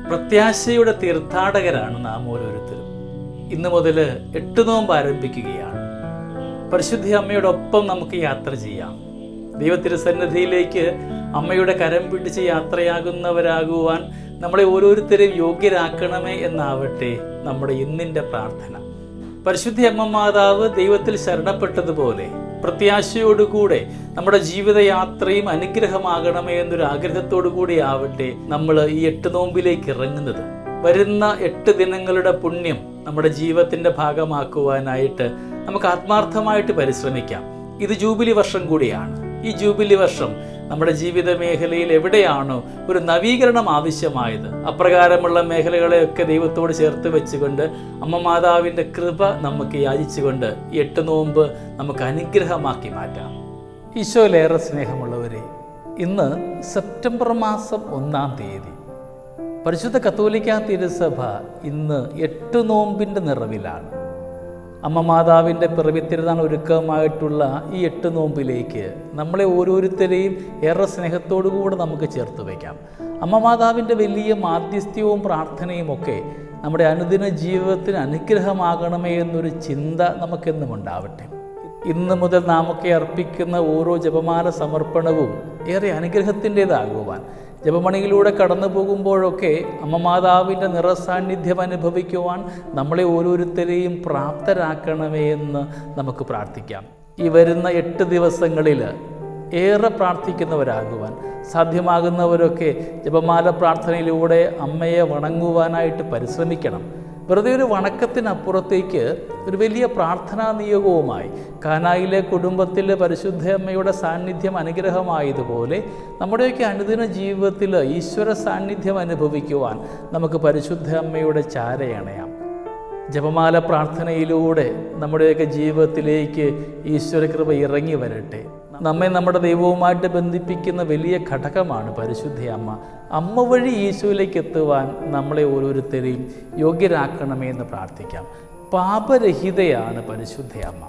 പ്രത്യാശയുടെ തീർത്ഥാടകരാണ് നാം ഓരോരുത്തരും. ഇന്നു മുതൽ 8 നോമ്പ് ആരംഭിക്കുകയാണ്. പരിശുദ്ധ അമ്മയോടൊപ്പം നമുക്ക് യാത്ര ചെയ്യാം. ദൈവത്തിരുസന്നിധിയിലേക്ക് അമ്മയുടെ കരം പിടിച്ച് യാത്രയാകുന്നവരാകുവാൻ നമ്മളെ ഓരോരുത്തരെയും യോഗ്യരാക്കണമേ എന്നാവട്ടെ നമ്മുടെ ഇന്നിൻ്റെ പ്രാർത്ഥന. പരിശുദ്ധ അമ്മ മാതാവ് ദൈവത്തിൽ ശരണപ്പെട്ടതുപോലെ പ്രത്യാശയോടുകൂടെ നമ്മുടെ ജീവിതയാത്രയും അനുഗ്രഹമാകണമേ എന്നൊരു ആഗ്രഹത്തോടു കൂടി ആവട്ടെ നമ്മൾ ഈ 8 നോമ്പിലേക്ക് ഇറങ്ങുന്നത്. വരുന്ന 8 ദിനങ്ങളുടെ പുണ്യം നമ്മുടെ ജീവിതത്തിൻ്റെ ഭാഗമാക്കുവാനായിട്ട് നമുക്ക് ആത്മാർത്ഥമായിട്ട് പരിശ്രമിക്കാം. ഇത് ജൂബിലി വർഷം കൂടിയാണ്. ഈ ജൂബിലി വർഷം നമ്മുടെ ജീവിത മേഖലയിൽ എവിടെയാണോ ഒരു നവീകരണം ആവശ്യമായത്, അപ്രകാരമുള്ള മേഖലകളെയൊക്കെ ദൈവത്തോട് ചേർത്ത് വെച്ചുകൊണ്ട് അമ്മ മാതാവിൻ്റെ കൃപ നമുക്ക് യാചിച്ചുകൊണ്ട് ഈ 8 നോമ്പ് നമുക്ക് അനുഗ്രഹമാക്കി മാറ്റാം. ഈശോയിലേറെ സ്നേഹമുള്ളവരെ, ഇന്ന് സെപ്റ്റംബർ മാസം 1-ാം തീയതി പരിശുദ്ധ കത്തോലിക്കാ തിരുസഭ ഇന്ന് 8 നോമ്പിൻ്റെ നിറവിലാണ്. അമ്മ മാതാവിൻ്റെ പിറവി തിരുനാൾ ഒരുക്കമായിട്ടുള്ള ഈ 8 നോമ്പിലേക്ക് നമ്മളെ ഓരോരുത്തരെയും ഏറെ സ്നേഹത്തോടു കൂടെ നമുക്ക് ചേർത്ത് വയ്ക്കാം. അമ്മ മാതാവിൻ്റെ വലിയ മാധ്യസ്ഥ്യവും പ്രാർത്ഥനയും ഒക്കെ നമ്മുടെ അനുദിന ജീവിതത്തിന് അനുഗ്രഹമാകണമേ എന്നൊരു ചിന്ത നമുക്കെന്നും ഉണ്ടാവട്ടെ. ഇന്ന് മുതൽ നാമൊക്കെ അർപ്പിക്കുന്ന ഓരോ ജപമാല സമർപ്പണവും ഏറെ അനുഗ്രഹത്തിൻ്റെതാകുവാൻ, ജപമണിയിലൂടെ കടന്നു പോകുമ്പോഴൊക്കെ അമ്മ മാതാവിൻ്റെ നിറസാന്നിധ്യം അനുഭവിക്കുവാൻ നമ്മളെ ഓരോരുത്തരെയും പ്രാപ്തരാക്കണമേ എന്ന് നമുക്ക് പ്രാർത്ഥിക്കാം. ഈ വരുന്ന 8 ദിവസങ്ങളിൽ ഏറെ പ്രാർത്ഥിക്കുന്നവരാകുവാൻ സാധ്യമാകുന്നവരൊക്കെ ജപമാല പ്രാർത്ഥനയിലൂടെ അമ്മയെ വണങ്ങുവാനായിട്ട് പരിശ്രമിക്കണം. വെറുതെ ഒരു വണക്കത്തിനപ്പുറത്തേക്ക് ഒരു വലിയ പ്രാർത്ഥനാ നിയോഗവുമായി കാനായിലെ കുടുംബത്തിൽ പരിശുദ്ധ അമ്മയുടെ സാന്നിധ്യം അനുഗ്രഹമായതുപോലെ നമ്മുടെയൊക്കെ അനുദിന ജീവിതത്തിൽ ഈശ്വര സാന്നിധ്യം അനുഭവിക്കുവാൻ നമുക്ക് പരിശുദ്ധ അമ്മയുടെ ചാരയണയാം. ജപമാല പ്രാർത്ഥനയിലൂടെ നമ്മുടെയൊക്കെ ജീവിതത്തിലേക്ക് ഈശ്വരകൃപ ഇറങ്ങി വരട്ടെ. നമ്മെ നമ്മുടെ ദൈവവുമായിട്ട് ബന്ധിപ്പിക്കുന്ന വലിയ ഘടകമാണ് പരിശുദ്ധ അമ്മ. അമ്മ വഴി ഈശോയിലേക്ക് എത്തുവാൻ നമ്മളെ ഓരോരുത്തരെയും യോഗ്യരാക്കണമേ എന്ന് പ്രാർത്ഥിക്കാം. പാപരഹിതയാണ് പരിശുദ്ധ അമ്മ.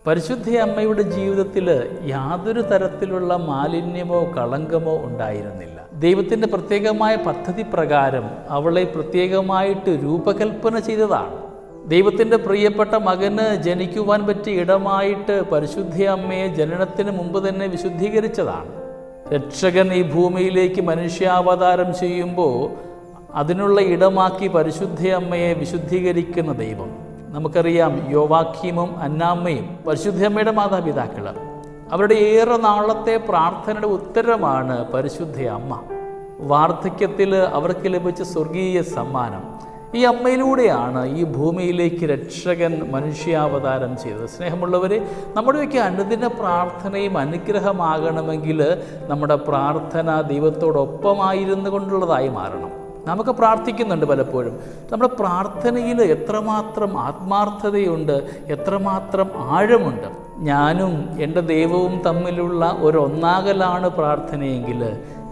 പരിശുദ്ധ അമ്മയുടെ ജീവിതത്തിൽ യാതൊരു തരത്തിലുള്ള മാലിന്യമോ കളങ്കമോ ഉണ്ടായിരുന്നില്ല. ദൈവത്തിൻ്റെ പ്രത്യേകമായ പദ്ധതി പ്രകാരം അവളെ പ്രത്യേകമായിട്ട് രൂപകൽപ്പന ചെയ്തതാണ്. ദൈവത്തിൻ്റെ പ്രിയപ്പെട്ട മകന് ജനിക്കുവാൻ പറ്റിയ ഇടമായിട്ട് പരിശുദ്ധ അമ്മയെ ജനനത്തിന് മുമ്പ് തന്നെ വിശുദ്ധീകരിച്ചതാണ്. രക്ഷകൻ ഈ ഭൂമിയിലേക്ക് മനുഷ്യാവതാരം ചെയ്യുമ്പോൾ അതിനുള്ള ഇടമാക്കി പരിശുദ്ധ അമ്മയെ വിശുദ്ധീകരിക്കുന്ന ദൈവം. നമുക്കറിയാം, യോവാക്കീമും അന്നാമ്മയും പരിശുദ്ധ അമ്മയുടെ മാതാപിതാക്കൾ. അവരുടെ ഏറെ നാളത്തെ പ്രാർത്ഥനയുടെ ഉത്തരമാണ് പരിശുദ്ധ അമ്മ. വാർദ്ധക്യത്തിൽ അവർക്ക് ലഭിച്ച സ്വർഗീയ സമ്മാനം. ഈ അമ്മയിലൂടെയാണ് ഈ ഭൂമിയിലേക്ക് രക്ഷകൻ മനുഷ്യാവതാരം ചെയ്തത്. സ്നേഹമുള്ളവരെ, നമ്മുടെയൊക്കെ അനുദിന പ്രാർത്ഥനയും അനുഗ്രഹമാകണമെങ്കിൽ നമ്മുടെ പ്രാർത്ഥന ദൈവത്തോടൊപ്പമായിരുന്നു കൊണ്ടുള്ളതായി മാറണം. നമുക്ക് പ്രാർത്ഥിക്കുന്നുണ്ട് പലപ്പോഴും. നമ്മുടെ പ്രാർത്ഥനയിൽ എത്രമാത്രം ആത്മാർത്ഥതയുണ്ട്, എത്രമാത്രം ആഴമുണ്ട്. ഞാനും എൻ്റെ ദൈവവും തമ്മിലുള്ള ഒന്നാകലാണ് പ്രാർത്ഥനയെങ്കിൽ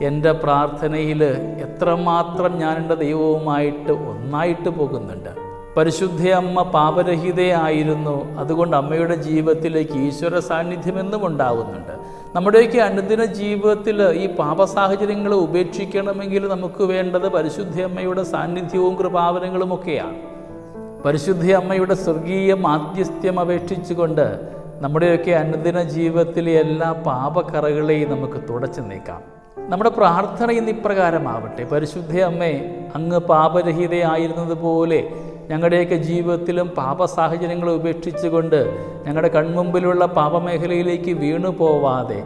എൻ്റെ പ്രാർത്ഥനയിൽ എത്രമാത്രം ഞാൻ എൻ്റെ ദൈവവുമായിട്ട് ഒന്നായിട്ട് പോകുന്നുണ്ട്. പരിശുദ്ധ അമ്മ പാപരഹിതയായിരുന്നു. അതുകൊണ്ട് അമ്മയുടെ ജീവിതത്തിലേക്ക് ഈശ്വര സാന്നിധ്യമെന്നും ഉണ്ടാകുന്നുണ്ട്. നമ്മുടെയൊക്കെ അനുദിന ജീവിതത്തിൽ ഈ പാപ സാഹചര്യങ്ങൾ ഉപേക്ഷിക്കണമെങ്കിൽ നമുക്ക് വേണ്ടത് പരിശുദ്ധ അമ്മയുടെ സാന്നിധ്യവും കൃപാവരങ്ങളും ഒക്കെയാണ്. പരിശുദ്ധ അമ്മയുടെ സ്വർഗീയ മാധ്യസ്ഥ്യം അപേക്ഷിച്ചുകൊണ്ട് നമ്മുടെയൊക്കെ അനുദിന ജീവിതത്തിലെ എല്ലാ പാപക്കറകളെയും നമുക്ക് തുടച്ചു നീക്കാം. നമ്മുടെ പ്രാർത്ഥന ഇന്ന് ഇപ്രകാരമാവട്ടെ: പരിശുദ്ധ അമ്മേ, അങ്ങ് പാപരഹിതയായിരുന്നതുപോലെ ഞങ്ങളുടെയൊക്കെ ജീവിതത്തിലും പാപ സാഹചര്യങ്ങളെ ഉപേക്ഷിച്ചുകൊണ്ട് ഞങ്ങളുടെ കൺമുമ്പിലുള്ള പാപമേഖലയിലേക്ക് വീണു പോവാതെ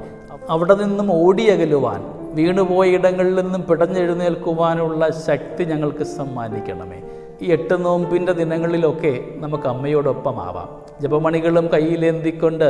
അവിടെ നിന്നും ഓടിയകലുവാൻ, വീണുപോയ ഇടങ്ങളിൽ നിന്നും പിടഞ്ഞെഴുന്നേൽക്കുവാനുള്ള ശക്തി ഞങ്ങൾക്ക് സമ്മാനിക്കണമേ. ഈ 8 നോമ്പിൻ്റെ ദിനങ്ങളിലൊക്കെ നമുക്ക് അമ്മയോടൊപ്പമാവാം. ജപമണികളും കയ്യിലേന്തിക്കൊണ്ട്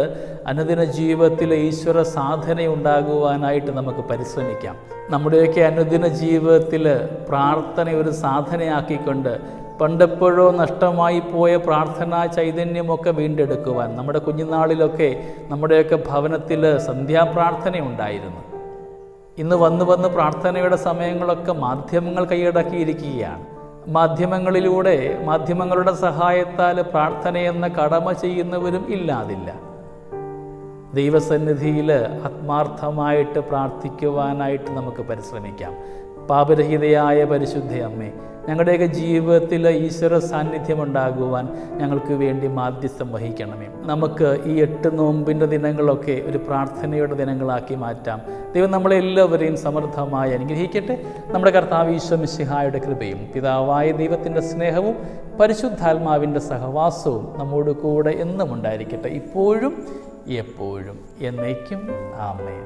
അനുദിന ജീവിതത്തിലെ ഈശ്വര സാധനയുണ്ടാകുവാനായിട്ട് നമുക്ക് പരിശ്രമിക്കാം. നമ്മുടെയൊക്കെ അനുദിന ജീവിതത്തിൽ പ്രാർത്ഥന ഒരു സാധനയാക്കിക്കൊണ്ട് പണ്ടെപ്പോഴോ നഷ്ടമായി പോയ പ്രാർത്ഥനാ ചൈതന്യമൊക്കെ വീണ്ടെടുക്കുവാൻ. നമ്മുടെ കുഞ്ഞുനാളിലൊക്കെ നമ്മുടെയൊക്കെ ഭവനത്തിൽ സന്ധ്യാപ്രാർത്ഥന ഉണ്ടായിരുന്നു. ഇന്ന് വന്ന് പ്രാർത്ഥനയുടെ സമയങ്ങളൊക്കെ മാധ്യമങ്ങൾ കൈയടക്കിയിരിക്കുകയാണ്. മാധ്യമങ്ങളുടെ സഹായത്താൽ പ്രാർത്ഥനയെന്ന കടമ ചെയ്യുന്നവരും ഇല്ലാതില്ല. ദൈവസന്നിധിയിൽ ആത്മാർത്ഥമായിട്ട് പ്രാർത്ഥിക്കുവാനായിട്ട് നമുക്ക് പരിശ്രമിക്കാം. പാപരഹിതയായ പരിശുദ്ധ അമ്മേ, ഞങ്ങളുടെയൊക്കെ ജീവിതത്തിൽ ഈശ്വര സാന്നിധ്യമുണ്ടാകുവാൻ ഞങ്ങൾക്ക് വേണ്ടി മാധ്യസ്ഥം വഹിക്കണമേ. നമുക്ക് ഈ 8 നോമ്പിൻ്റെ ദിനങ്ങളൊക്കെ ഒരു പ്രാർത്ഥനയുടെ ദിനങ്ങളാക്കി മാറ്റാം. ദൈവം നമ്മളെല്ലാവരെയും സമൃദ്ധമായി അനുഗ്രഹിക്കട്ടെ. നമ്മുടെ കർത്താവ് ഈശോ മിശിഹായുടെ കൃപയും പിതാവായ ദൈവത്തിൻ്റെ സ്നേഹവും പരിശുദ്ധാത്മാവിൻ്റെ സഹവാസവും നമ്മോട് കൂടെ എന്നും ഉണ്ടായിരിക്കട്ടെ, ഇപ്പോഴും എപ്പോഴും എന്നേക്കും. ആമേൻ.